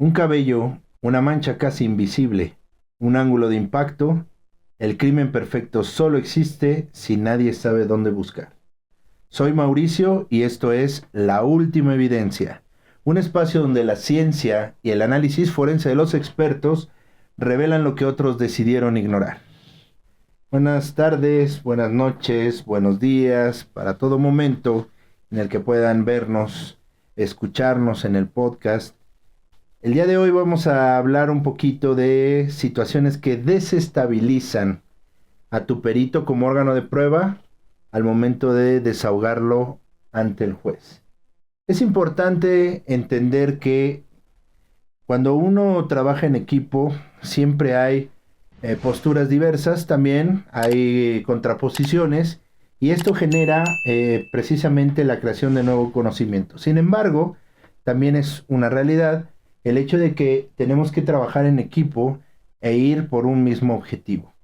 Un cabello, una mancha casi invisible, un ángulo de impacto. El crimen perfecto solo existe si nadie sabe dónde buscar. Soy Mauricio y esto es La Última Evidencia, un espacio donde la ciencia y el análisis forense de los expertos revelan lo que otros decidieron ignorar. Buenas tardes, buenas noches, buenos días, para todo momento en el que puedan vernos, escucharnos en el podcast. El día de hoy vamos a hablar un poquito de situaciones que desestabilizan a tu perito como órgano de prueba al momento de desahogarlo ante el juez. Es importante entender que cuando uno trabaja en equipo siempre hay posturas diversas, también hay contraposiciones y esto genera precisamente la creación de nuevo conocimiento. Sin embargo, también es una realidad el hecho de que tenemos que trabajar en equipo e ir por un mismo objetivo.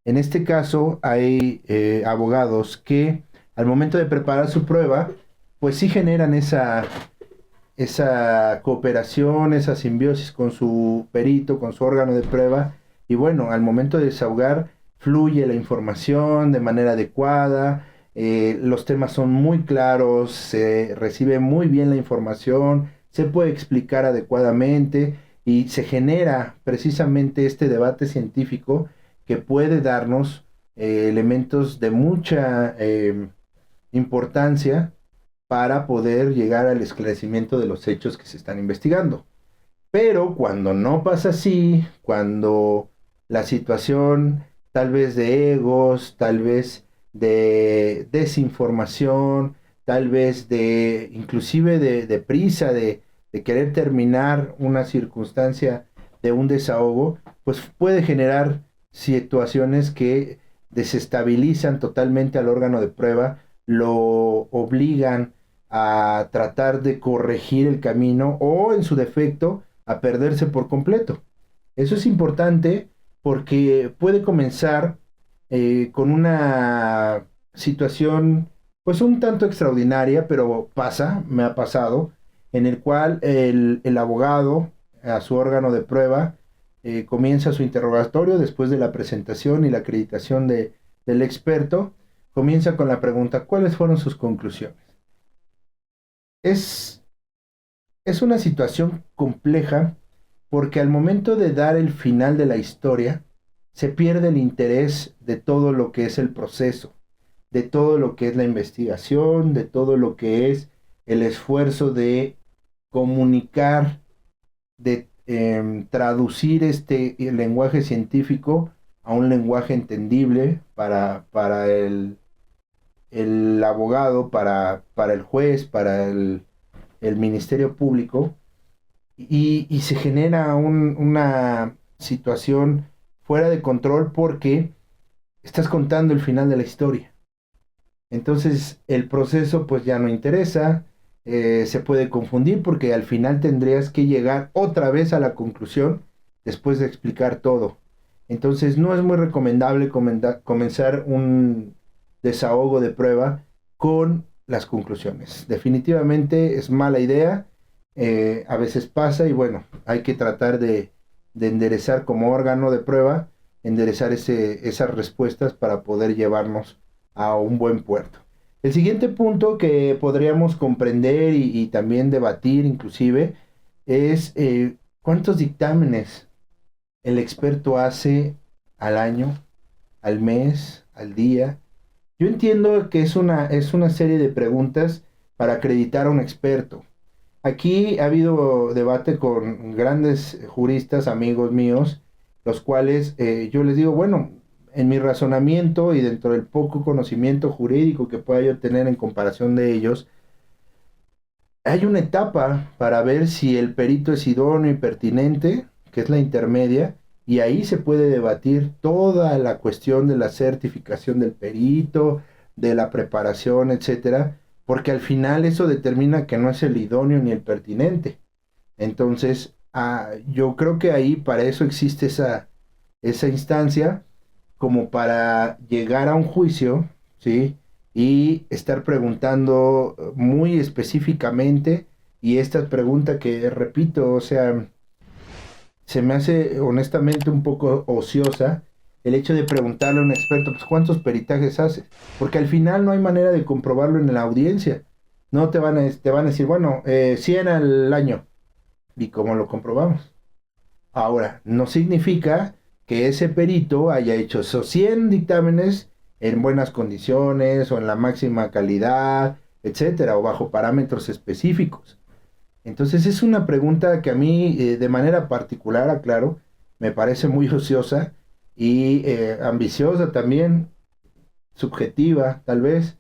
En este caso hay abogados que al momento de preparar su prueba, pues sí generan esa cooperación, esa simbiosis con su perito, con su órgano de prueba, y bueno, al momento de desahogar, fluye la información de manera adecuada, los temas son muy claros, se recibe muy bien la información, se puede explicar adecuadamente y se genera precisamente este debate científico que puede darnos elementos de mucha importancia para poder llegar al esclarecimiento de los hechos que se están investigando. Pero cuando no pasa así, cuando la situación tal vez de egos, tal vez de desinformación, tal vez de inclusive de prisa, de querer terminar una circunstancia de un desahogo, pues puede generar situaciones que desestabilizan totalmente al órgano de prueba, lo obligan a tratar de corregir el camino o en su defecto a perderse por completo. Eso es importante porque puede comenzar con una situación pues un tanto extraordinaria, pero pasa, me ha pasado, en el cual el abogado a su órgano de prueba comienza su interrogatorio después de la presentación y la acreditación del experto, comienza con la pregunta, ¿cuáles fueron sus conclusiones? Es, es una situación compleja porque al momento de dar el final de la historia, se pierde el interés de todo lo que es el proceso, de todo lo que es la investigación, de todo lo que es el esfuerzo de comunicar, de traducir el lenguaje científico a un lenguaje entendible para el abogado, para el juez, para el Ministerio Público, y se genera una situación fuera de control porque estás contando el final de la historia. Entonces el proceso pues ya no interesa, se puede confundir porque al final tendrías que llegar otra vez a la conclusión después de explicar todo. Entonces no es muy recomendable comenzar un desahogo de prueba con las conclusiones. Definitivamente es mala idea, a veces pasa y bueno, hay que tratar de enderezar como órgano de prueba, enderezar esas respuestas para poder llevarnos a un buen puerto. El siguiente punto que podríamos comprender y también debatir inclusive es cuántos dictámenes el experto hace al año, al mes, al día. Yo entiendo que es una serie de preguntas para acreditar a un experto. Aquí ha habido debate con grandes juristas, amigos míos, los cuales yo les digo, bueno, en mi razonamiento y dentro del poco conocimiento jurídico que pueda yo tener en comparación de ellos, hay una etapa para ver si el perito es idóneo y pertinente, que es la intermedia, y ahí se puede debatir toda la cuestión de la certificación del perito, de la preparación, etcétera, porque al final eso determina que no es el idóneo ni el pertinente. Entonces, yo creo que ahí para eso existe esa instancia, como para llegar a un juicio, ¿sí? Y estar preguntando muy específicamente, y esta pregunta que repito, o sea, se me hace honestamente un poco ociosa el hecho de preguntarle a un experto, pues ¿cuántos peritajes haces? Porque al final no hay manera de comprobarlo en la audiencia. No te van a decir, bueno, 100 al año. ¿Y cómo lo comprobamos? Ahora, no significa que ese perito haya hecho esos 100 dictámenes en buenas condiciones o en la máxima calidad, etcétera, o bajo parámetros específicos. Entonces es una pregunta que a mí, de manera particular, aclaro, me parece muy ociosa y ambiciosa también, subjetiva tal vez,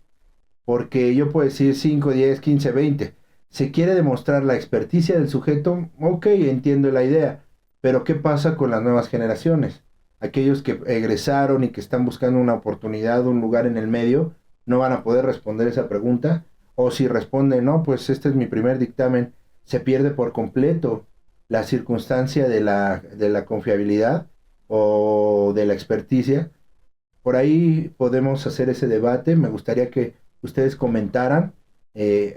porque yo puedo decir 5, 10, 15, 20. Se quiere demostrar la experticia del sujeto, ok, entiendo la idea, pero ¿qué pasa con las nuevas generaciones? Aquellos que egresaron y que están buscando una oportunidad, un lugar en el medio, no van a poder responder esa pregunta, o si responden, no, pues este es mi primer dictamen, se pierde por completo la circunstancia de la confiabilidad o de la experticia. Por ahí podemos hacer ese debate. Me gustaría que ustedes comentaran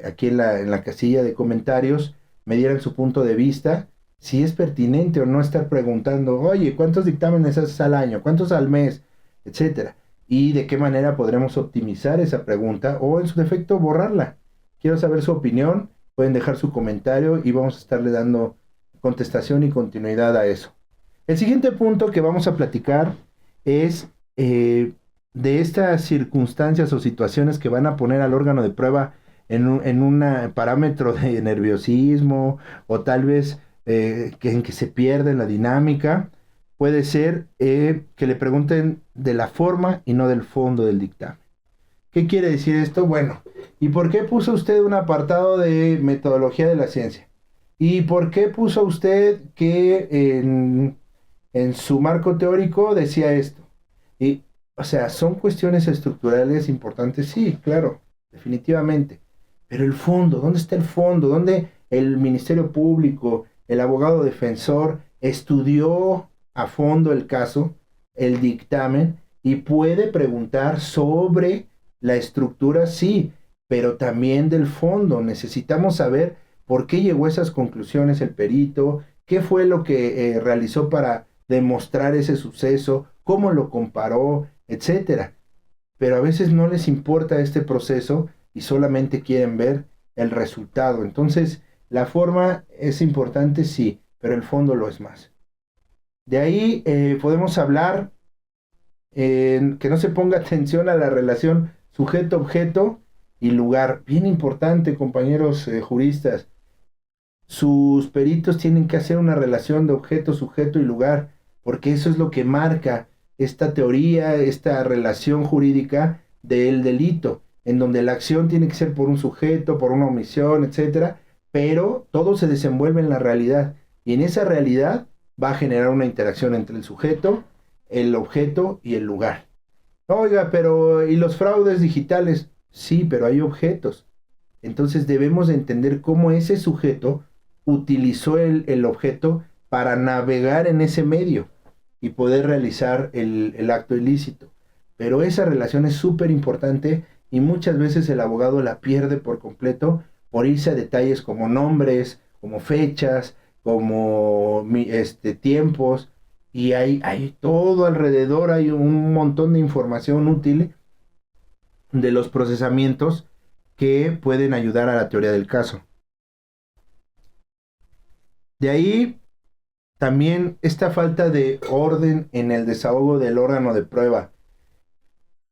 aquí en la casilla de comentarios, me dieran su punto de vista, si es pertinente o no estar preguntando, oye, ¿cuántos dictámenes haces al año? ¿Cuántos al mes? Etcétera. Y de qué manera podremos optimizar esa pregunta o en su defecto borrarla. Quiero saber su opinión, pueden dejar su comentario y vamos a estarle dando contestación y continuidad a eso. El siguiente punto que vamos a platicar es de estas circunstancias o situaciones que van a poner al órgano de prueba en un parámetro de nerviosismo o tal vez en que se pierde la dinámica, puede ser que le pregunten de la forma y no del fondo del dictamen. ¿Qué quiere decir esto? Bueno, ¿y por qué puso usted un apartado de metodología de la ciencia? ¿Y por qué puso usted que en su marco teórico decía esto? Y, o sea, son cuestiones estructurales importantes, sí, claro, definitivamente. Pero el fondo, ¿dónde está el fondo? ¿Dónde el Ministerio Público, el abogado defensor estudió a fondo el caso, el dictamen, y puede preguntar sobre la estructura? Sí, pero también del fondo? Necesitamos saber por qué llegó a esas conclusiones el perito, qué fue lo que realizó para demostrar ese suceso, cómo lo comparó, etcétera. Pero a veces no les importa este proceso y solamente quieren ver el resultado. Entonces, la forma es importante, sí, pero el fondo lo es más. De ahí podemos hablar que no se ponga atención a la relación sujeto-objeto y lugar. Bien importante, compañeros juristas. Sus peritos tienen que hacer una relación de objeto, sujeto y lugar, porque eso es lo que marca esta teoría, esta relación jurídica del delito, en donde la acción tiene que ser por un sujeto, por una omisión, etcétera, pero todo se desenvuelve en la realidad y en esa realidad va a generar una interacción entre el sujeto, el objeto y el lugar. Oiga, pero ¿y los fraudes digitales? Sí, pero hay objetos. Entonces debemos de entender cómo ese sujeto utilizó el objeto para navegar en ese medio y poder realizar el acto ilícito. Pero esa relación es súper importante y muchas veces el abogado la pierde por completo por irse a detalles como nombres, como fechas, como tiempos, y hay todo alrededor, hay un montón de información útil de los procesamientos que pueden ayudar a la teoría del caso. De ahí también esta falta de orden en el desahogo del órgano de prueba.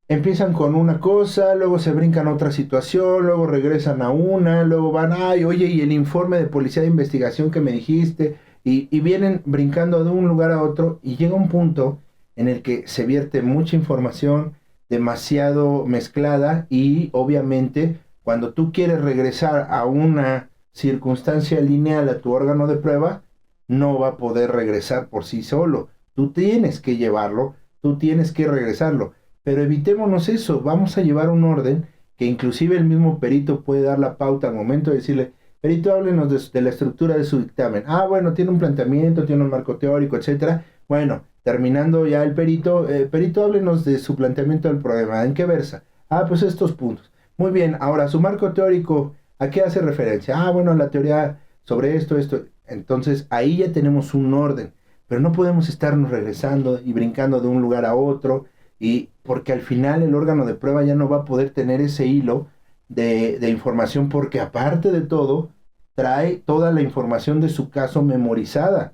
Empiezan con una cosa, luego se brincan a otra situación, luego regresan a una, luego van, ay, oye, y el informe de policía de investigación que me dijiste, y vienen brincando de un lugar a otro, y llega un punto en el que se vierte mucha información demasiado mezclada, y obviamente cuando tú quieres regresar a una circunstancia lineal a tu órgano de prueba, no va a poder regresar por sí solo. Tú tienes que llevarlo, tú tienes que regresarlo. Pero evitémonos eso, vamos a llevar un orden que inclusive el mismo perito puede dar la pauta al momento de decirle, perito, háblenos de la estructura de su dictamen. Ah, bueno, tiene un planteamiento, tiene un marco teórico, etcétera. Bueno, terminando ya el perito, perito, háblenos de su planteamiento del problema. ¿En qué versa? Ah, pues estos puntos. Muy bien, ahora su marco teórico, ¿a qué hace referencia? Ah, bueno, la teoría sobre esto, esto. Entonces ahí ya tenemos un orden. pero no podemos estarnos regresando y brincando de un lugar a otro, y porque al final el órgano de prueba ya no va a poder tener ese hilo de información, porque aparte de todo, trae toda la información de su caso memorizada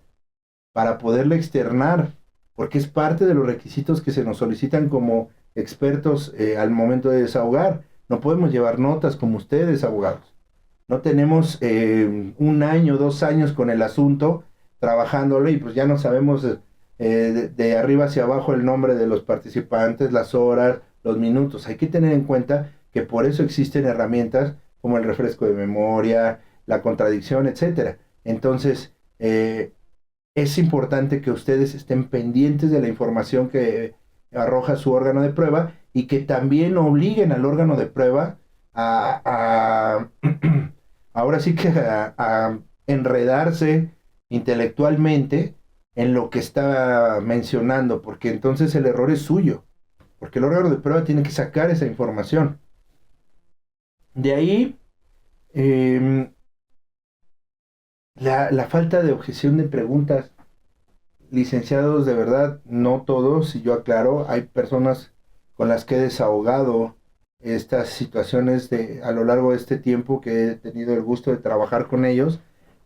para poderla externar, porque es parte de los requisitos que se nos solicitan como expertos al momento de desahogar. No podemos llevar notas como ustedes, abogados. No tenemos 1 año, 2 años con el asunto trabajándolo y pues ya no sabemos de arriba hacia abajo el nombre de los participantes, las horas, los minutos. Hay que tener en cuenta que por eso existen herramientas como el refresco de memoria, la contradicción, etcétera. Entonces, es importante que ustedes estén pendientes de la información que arroja su órgano de prueba y que también obliguen al órgano de prueba a ahora sí que a enredarse intelectualmente en lo que está mencionando, porque entonces el error es suyo, porque el órgano de prueba tiene que sacar esa información. De ahí, eh, la falta de objeción de preguntas. Licenciados, de verdad, no todos, y yo aclaro, hay personas con las que he desahogado estas situaciones a lo largo de este tiempo que he tenido el gusto de trabajar con ellos,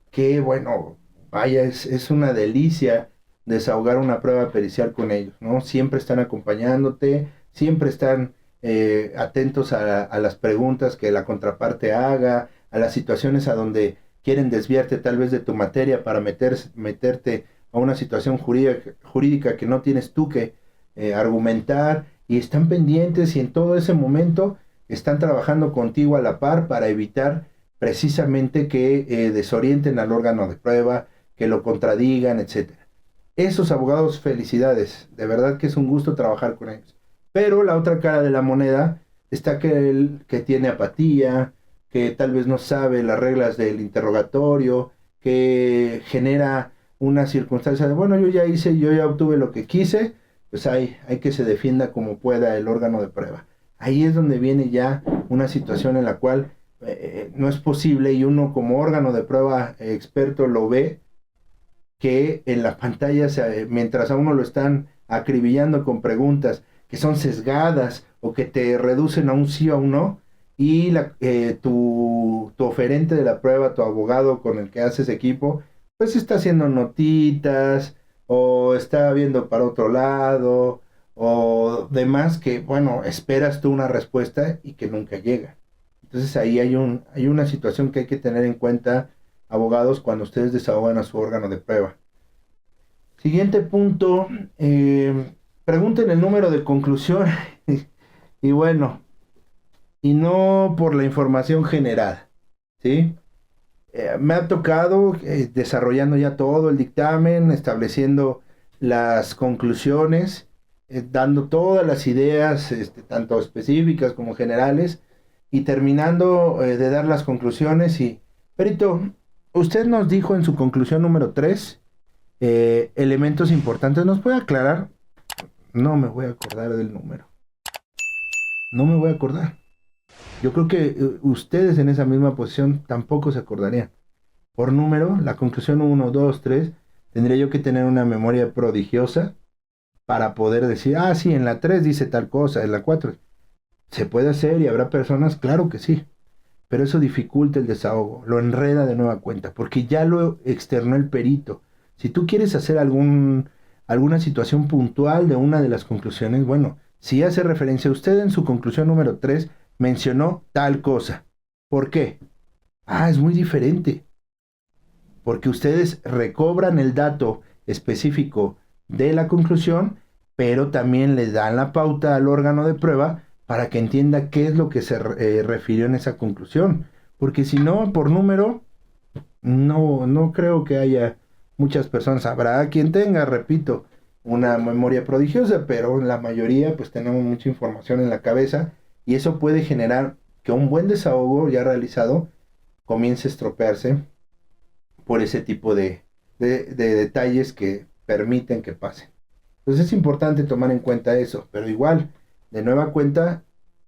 que bueno, vaya, es una delicia desahogar una prueba pericial con ellos, ¿no? Siempre están acompañándote, siempre están atentos a las preguntas que la contraparte haga, a las situaciones a donde quieren desviarte tal vez de tu materia para meterte a una situación jurídica que no tienes tú que argumentar, y están pendientes y en todo ese momento están trabajando contigo a la par para evitar precisamente que desorienten al órgano de prueba, que lo contradigan, etcétera. Esos abogados, felicidades, de verdad que es un gusto trabajar con ellos. Pero la otra cara de la moneda está que tiene apatía, que tal vez no sabe las reglas del interrogatorio, que genera una circunstancia de, bueno, yo ya hice, yo ya obtuve lo que quise, pues hay que se defienda como pueda el órgano de prueba. Ahí es donde viene ya una situación en la cual no es posible, y uno como órgano de prueba experto lo ve, que en la pantalla, mientras a uno lo están acribillando con preguntas que son sesgadas o que te reducen a un sí o a un no, y tu oferente de la prueba, tu abogado con el que haces equipo, pues está haciendo notitas o está viendo para otro lado o demás, que bueno, esperas tú una respuesta y que nunca llega. Entonces ahí hay una situación que hay que tener en cuenta, abogados, cuando ustedes desahogan a su órgano de prueba. Siguiente punto, pregunten el número de conclusión y bueno, y no por la información generada, ¿sí? Me ha tocado desarrollando ya todo el dictamen, estableciendo las conclusiones, dando todas las ideas, tanto específicas como generales, y terminando de dar las conclusiones. Y, Perito, usted nos dijo en su conclusión número 3 elementos importantes. ¿Nos puede aclarar? No me voy a acordar del número. No me voy a acordar. Yo creo que ustedes en esa misma posición tampoco se acordarían. Por número, la conclusión 1, 2, 3, tendría yo que tener una memoria prodigiosa para poder decir, ah, sí, en la 3 dice tal cosa, en la 4. ¿Se puede hacer y habrá personas? Claro que sí. Pero eso dificulta el desahogo, lo enreda de nueva cuenta, porque ya lo externó el perito. Si tú quieres hacer alguna situación puntual de una de las conclusiones, bueno, si hace referencia, usted en su conclusión número 3 mencionó tal cosa. ¿Por qué? Ah, es muy diferente, porque ustedes recobran el dato específico de la conclusión, pero también le dan la pauta al órgano de prueba para que entienda qué es lo que se refirió en esa conclusión. Porque si no, por número, no creo que haya muchas personas. Habrá quien tenga, repito, una memoria prodigiosa, pero la mayoría pues tenemos mucha información en la cabeza, y eso puede generar que un buen desahogo ya realizado comience a estropearse por ese tipo de detalles que permiten que pasen. Entonces es importante tomar en cuenta eso, pero igual, de nueva cuenta,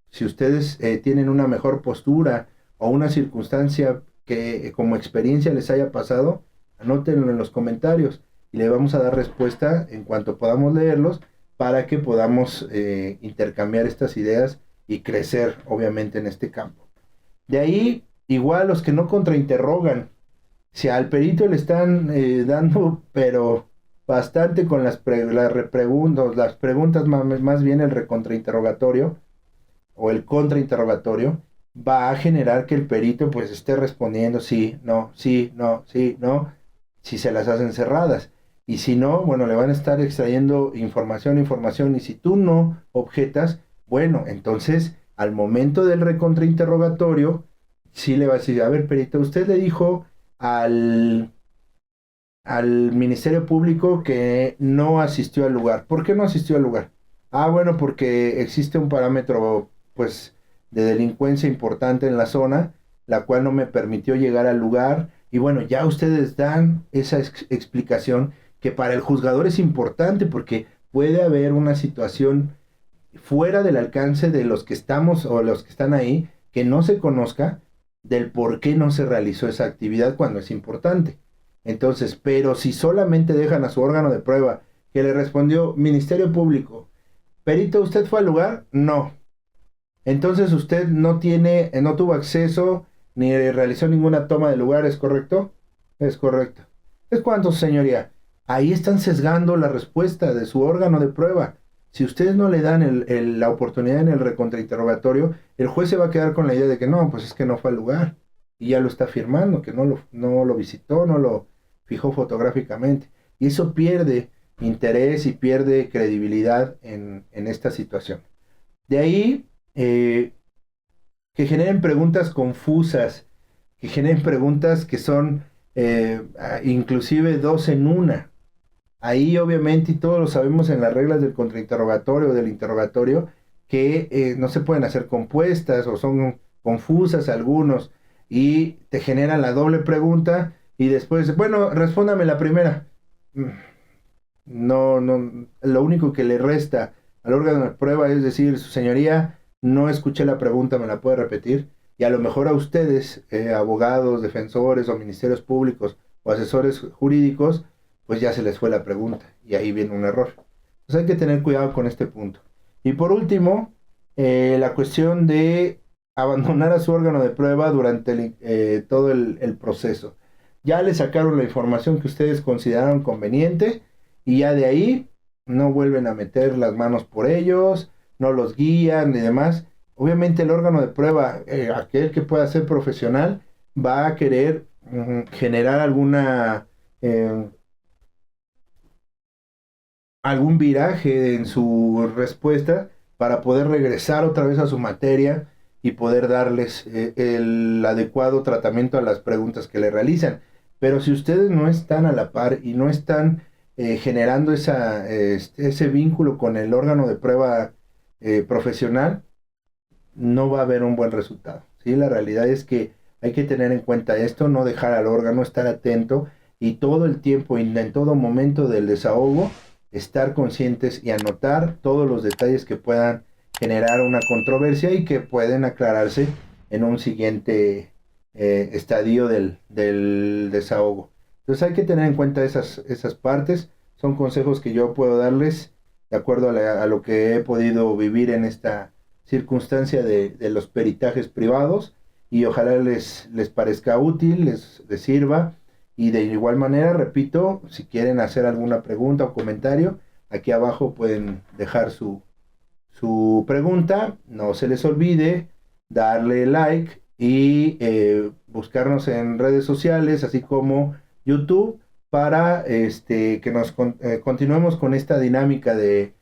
si ustedes tienen una mejor postura o una circunstancia que como experiencia les haya pasado, anótenlo en los comentarios. y le vamos a dar respuesta en cuanto podamos leerlos para que podamos intercambiar estas ideas y crecer, obviamente, en este campo. De ahí, igual los que no contrainterrogan, si al perito le están dando, pero bastante con las preguntas, más bien el recontrainterrogatorio o el contrainterrogatorio, va a generar que el perito pues esté respondiendo sí, no, sí, no, sí, no, si se las hacen cerradas. Y si no, bueno, le van a estar extrayendo información, y si tú no objetas, bueno, entonces al momento del recontrainterrogatorio, sí le va a decir, a ver, perito, usted le dijo al, al Ministerio Público que no asistió al lugar. ¿Por qué no asistió al lugar? Ah, bueno, porque existe un parámetro, pues, de delincuencia importante en la zona, la cual no me permitió llegar al lugar. Y bueno, ya ustedes dan esa explicación que para el juzgador es importante porque puede haber una situación fuera del alcance de los que estamos o los que están ahí, que no se conozca del por qué no se realizó esa actividad cuando es importante. Entonces, pero si solamente dejan a su órgano de prueba que le respondió Ministerio Público, perito, ¿usted fue al lugar? No. Entonces usted no tuvo acceso ni realizó ninguna toma de lugar, ¿es correcto? Es correcto. ¿Es cuánto, señoría? Ahí están sesgando la respuesta de su órgano de prueba. Si ustedes no le dan la oportunidad en el recontrainterrogatorio, el juez se va a quedar con la idea de que no, pues es que no fue al lugar. Y ya lo está afirmando, que no lo visitó, no lo fijó fotográficamente. Y eso pierde interés y pierde credibilidad en esta situación. De ahí que generen preguntas confusas, que generen preguntas que son inclusive dos en una. Ahí obviamente, y todos lo sabemos en las reglas del contrainterrogatorio o del interrogatorio, que no se pueden hacer compuestas o son confusas algunos y te generan la doble pregunta y después, bueno, respóndame la primera. No, no, lo único que le resta al órgano de prueba es decir, su señoría, no escuché la pregunta, me la puede repetir. Y a lo mejor a ustedes, abogados, defensores o ministerios públicos o asesores jurídicos, pues ya se les fue la pregunta y ahí viene un error. Entonces hay que tener cuidado con este punto. Y por último, la cuestión de abandonar a su órgano de prueba durante todo el proceso. Ya le sacaron la información que ustedes consideraron conveniente y ya de ahí no vuelven a meter las manos por ellos, no los guían y demás. Obviamente el órgano de prueba, aquel que pueda ser profesional, va a querer generar eh, algún viraje en su respuesta para poder regresar otra vez a su materia y poder darles el adecuado tratamiento a las preguntas que le realizan. Pero si ustedes no están a la par y no están generando ese vínculo con el órgano de prueba profesional, no va a haber un buen resultado. ¿Sí? La realidad es que hay que tener en cuenta esto, no dejar al órgano, estar atento y todo el tiempo y en todo momento del desahogo, estar conscientes y anotar todos los detalles que puedan generar una controversia y que pueden aclararse en un siguiente estadio del desahogo. Entonces hay que tener en cuenta esas partes. Son consejos que yo puedo darles de acuerdo a lo que he podido vivir en esta circunstancia de los peritajes privados y ojalá les parezca útil, les sirva y de igual manera, repito, si quieren hacer alguna pregunta o comentario, aquí abajo pueden dejar su pregunta, no se les olvide darle like y buscarnos en redes sociales, así como YouTube, para que nos continuemos con esta dinámica de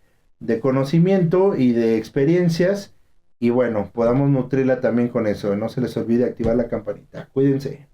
conocimiento y de experiencias y bueno, podamos nutrirla también con eso. No se les olvide activar la campanita. Cuídense.